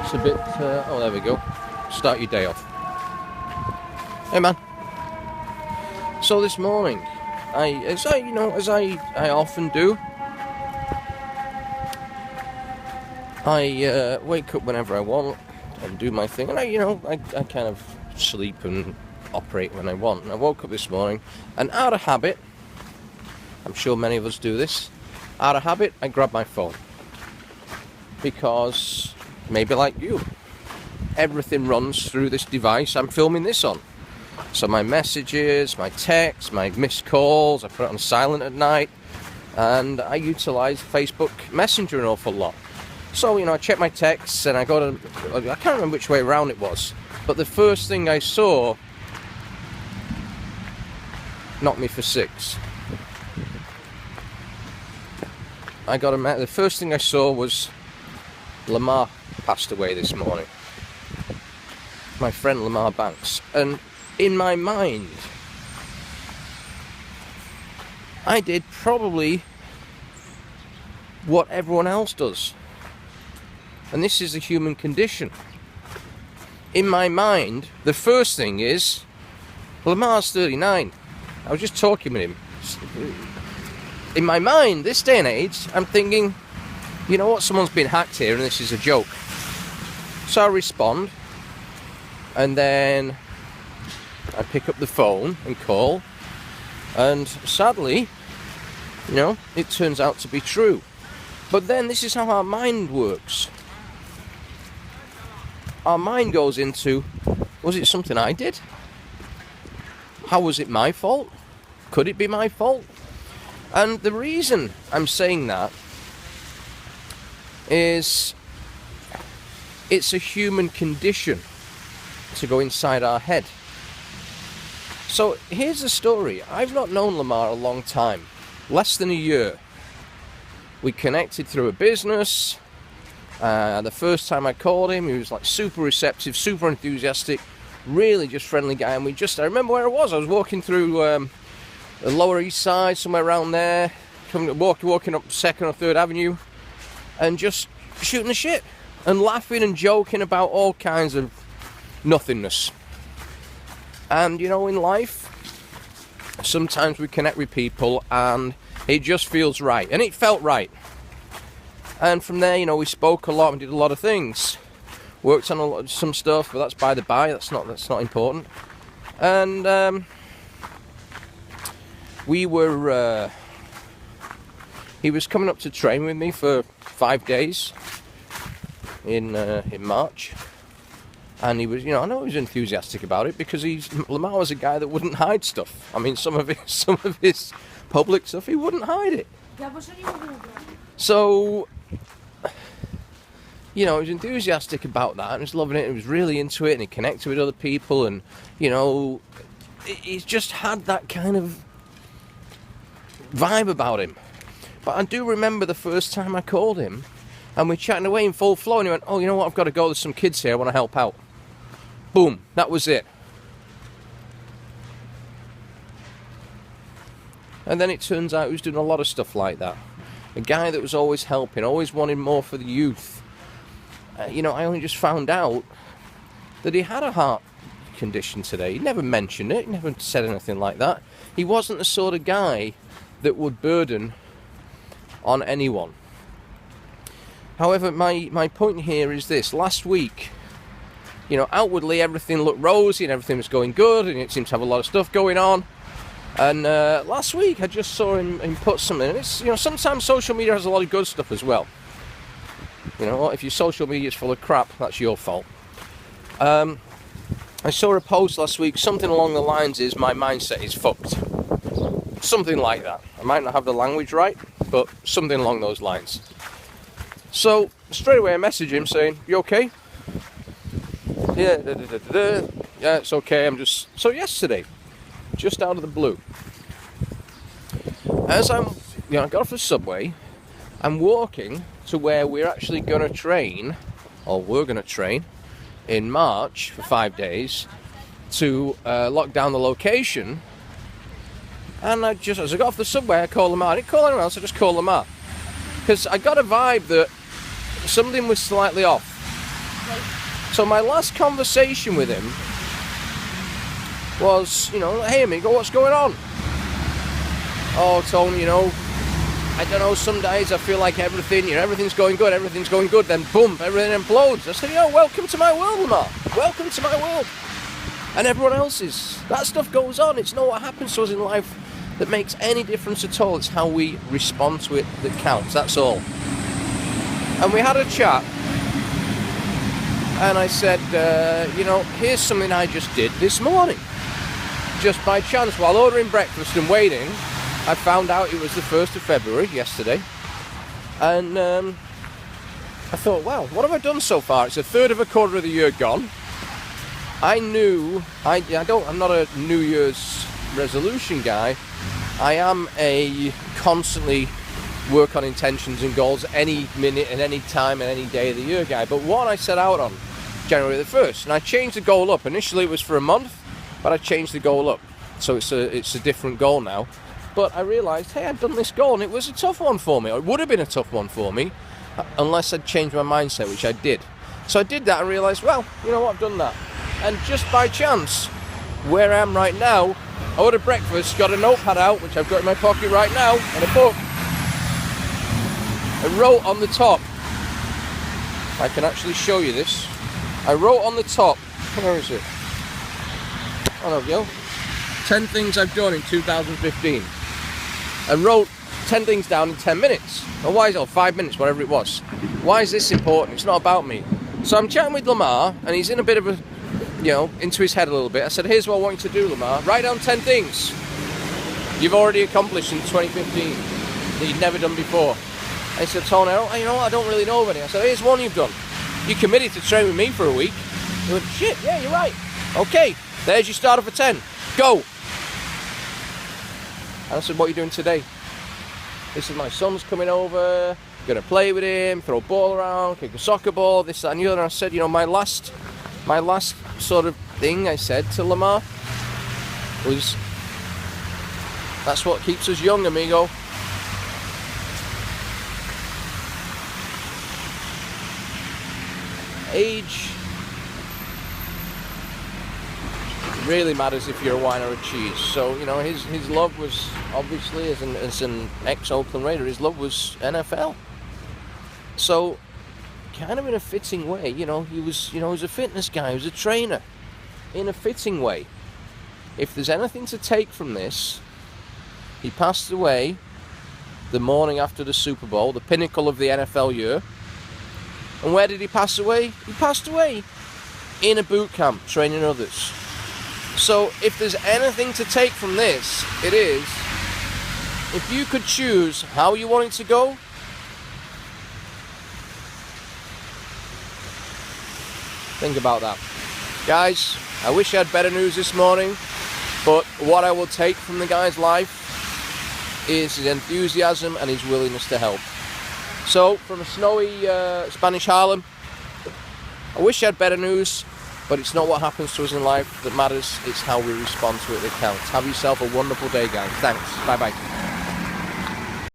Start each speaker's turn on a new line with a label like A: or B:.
A: It's a bit, oh, there we go. Start your day off. Hey, man. So this morning, as I often do, I wake up whenever I want and do my thing, and I kind of sleep and operate when I want. And I woke up this morning, and out of habit, I'm sure many of us do this, out of habit, I grab my phone. Because, maybe like you, everything runs through this device I'm filming this on. So my messages, my texts, my missed calls, I put it on silent at night, and I utilise Facebook Messenger an awful lot. So, I check my texts, and I can't remember which way around it was, but the first thing I saw knocked me for six. The first thing I saw was Lamar passed away this morning. My friend Lamar Banks. And in my mind, I did probably what everyone else does. And this is the human condition. In my mind, the first thing is, Lamar's 39. I was just talking with him. In my mind, this day and age, I'm thinking, you know what, someone's been hacked here and this is a joke. So I respond, and then I pick up the phone and call, and sadly, it turns out to be true. But then this is how our mind works. Our mind goes into, was it something I did? How was it my fault? Could it be my fault? And the reason I'm saying that is it's a human condition to go inside our head. So here's the story. I've not known Lamar a long time, less than a year. We connected through a business. The first time I called him, he was like super receptive, super enthusiastic, really just friendly guy. And I remember where I was walking through the Lower East Side, somewhere around there, walking up 2nd or 3rd Avenue, and just shooting the shit and laughing and joking about all kinds of nothingness. And in life, sometimes we connect with people and it just feels right, and it felt right. And from there, we spoke a lot and did a lot of things, worked on some stuff, but that's by the by. That's not important. And he was coming up to train with me for 5 days in March, and he was, I know he was enthusiastic about it because Lamar was a guy that wouldn't hide stuff. I mean, some of his public stuff, he wouldn't hide it. So, he was enthusiastic about that and was loving it. He was really into it, and he connected with other people, and he's just had that kind of vibe about him. But I do remember the first time I called him, and we're chatting away in full flow, and he went, oh, you know what, I've got to go, there's some kids here, I want to help out. Boom, that was it. And then it turns out he was doing a lot of stuff like that. A guy that was always helping, always wanted more for the youth. I only just found out that he had a heart condition today. He never mentioned it, he never said anything like that. He wasn't the sort of guy that would burden on anyone. However, my point here is this. Last week, outwardly everything looked rosy and everything was going good, and it seemed to have a lot of stuff going on. And last week I just saw him put something, and it's, sometimes social media has a lot of good stuff as well. If your social media is full of crap, that's your fault. I saw a post last week, something along the lines is, my mindset is fucked. Something like that. I might not have the language right, but something along those lines. So, straight away I message him saying, you okay? Yeah, yeah, it's okay, So yesterday, just out of the blue, as I got off the subway, I'm walking to where we're actually going to train, or we're going to train, in March for 5 days, to lock down the location. And as I got off the subway, I called Lamar. I didn't call anyone else, I just called Lamar. Because I got a vibe that something was slightly off. So my last conversation with him was, hey amigo, what's going on? Oh, Tony, I don't know, some days I feel like everything's going good, then boom, everything implodes. I said, welcome to my world, Lamar. Welcome to my world. And everyone else's. That stuff goes on. It's not what happens to us in life that makes any difference at all. It's how we respond to it that counts, that's all. And we had a chat, and I said, here's something I just did this morning. Just by chance, while ordering breakfast and waiting, I found out it was the 1st of February, yesterday. And I thought, wow, what have I done so far? It's a third of a quarter of the year gone. I'm not a New Year's resolution guy. I am a constantly work on intentions and goals any minute and any time and any day of the year guy. But one I set out on January the 1st, and I changed the goal up. Initially it was for a month, but I changed the goal up. So it's a different goal now. But I realised, hey, I'd done this goal and it was a tough one for me. Or it would have been a tough one for me unless I'd changed my mindset, which I did. So I did that and realised, well, you know what, I've done that. And just by chance, where I am right now, I ordered breakfast, got a notepad out, which I've got in my pocket right now, and a book. I wrote on the top, I can actually show you this. I wrote on the top, where is it? Oh, there we go. 10 things I've done in 2015. I wrote 10 things down in 10 minutes. Or 5 minutes, whatever it was. Why is this important? It's not about me. So I'm chatting with Lamar, and he's in a bit of a, into his head a little bit. I said, here's what I want you to do, Lamar. Write down 10 things you've already accomplished in 2015 that you've never done before. And he said, Tony, I don't really know of any. I said, here's one you've done. You committed to train with me for a week. He went, shit, yeah, you're right. Okay, there's your starter for 10. Go. And I said, what are you doing today? This is my son's coming over, gonna play with him, throw a ball around, kick a soccer ball, this, that, and the other. And I said, my last sort of thing I said to Lamar was, that's what keeps us young, amigo. Age really matters if you're a wine or a cheese. So, his love was, obviously, as an ex-Oakland Raider, his love was NFL. So, kind of in a fitting way, he was a fitness guy, he was a trainer. In a fitting way. If there's anything to take from this, he passed away the morning after the Super Bowl, the pinnacle of the NFL year. And where did he pass away? He passed away in a boot camp, training others. So if there's anything to take from this, it is, if you could choose how you want it to go, think about that. Guys, I wish I had better news this morning, but what I will take from the guy's life is his enthusiasm and his willingness to help. So, from a snowy Spanish Harlem, I wish I had better news, but it's not what happens to us in life that matters, it's how we respond to it that counts. Have yourself a wonderful day, guys. Thanks. Bye-bye.